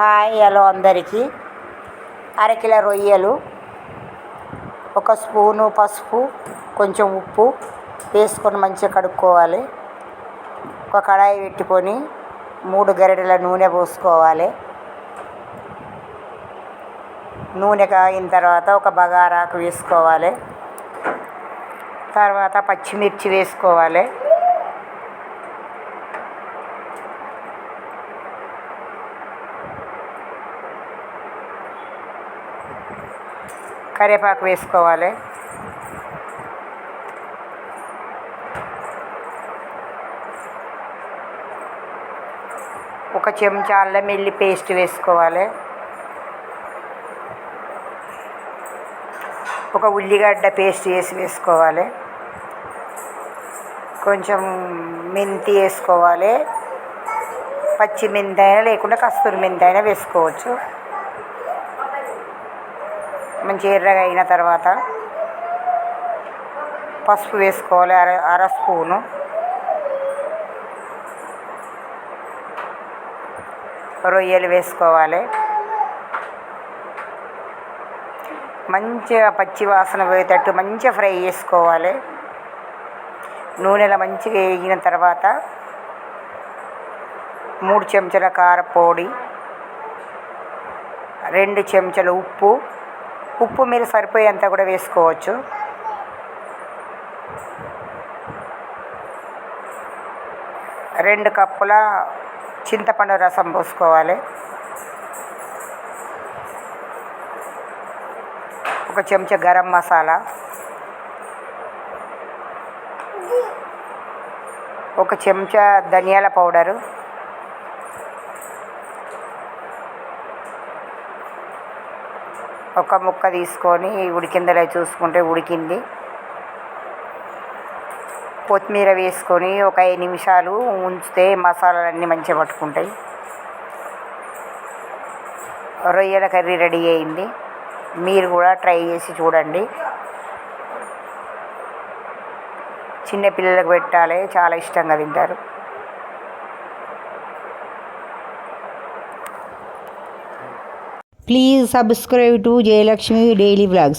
Hi hello అందరికీ. అరకిల రొయ్యలు, ఒక స్పూను పసుపు, కొంచెం ఉప్పు వేసుకొని మంచిగా కడుక్కోవాలి. ఒక కడాయి పెట్టుకొని 3 గరిటెల నూనె పోసుకోవాలి. నూనె కాగిన తర్వాత ఒక బగారాకు వేసుకోవాలి. తర్వాత పచ్చిమిర్చి వేసుకోవాలి. కరివేపాకు వేసుకోవాలి. ఒక చెంచా అల్లం వెల్లుల్లి పేస్ట్ వేసుకోవాలి. ఒక ఉల్లిగడ్డ పేస్ట్ వేసుకోవాలి. కొంచెం మెంతి వేసుకోవాలి. పచ్చి మెంతి అయినా లేకుండా కస్తూరి మెంతి అయినా వేసుకోవచ్చు. మంచి ఎర్రగా అయిన తర్వాత పసుపు వేసుకోవాలి, అర స్పూను. రొయ్యలు వేసుకోవాలి. మంచిగా పచ్చి వాసన పోయేటట్టు మంచిగా ఫ్రై చేసుకోవాలి. నూనెలో మంచిగా వేగిన తర్వాత 3 చెంచాల కారపొడి, 2 చెంచాల ఉప్పు మీరు సరిపోయేంత కూడా వేసుకోవచ్చు. రెండు కప్పుల చింతపండు రసం పోసుకోవాలి. ఒక చెంచా గరం మసాలా, ఒక చెంచా ధనియాల పౌడరు, ఒక ముక్క తీసుకొని ఉడికిందలే చూసుకుంటే ఉడికింది. కొత్తిమీర వేసుకొని ఒక 5 నిమిషాలు ఉంచితే మసాలాలన్నీ మంచిగా పట్టుకుంటాయి. రొయ్యల కర్రీ రెడీ అయింది. మీరు కూడా ట్రై చేసి చూడండి. చిన్నపిల్లలకు పెట్టాలి, చాలా ఇష్టంగా తింటారు. Please subscribe to Jayalakshmi Daily Vlogs.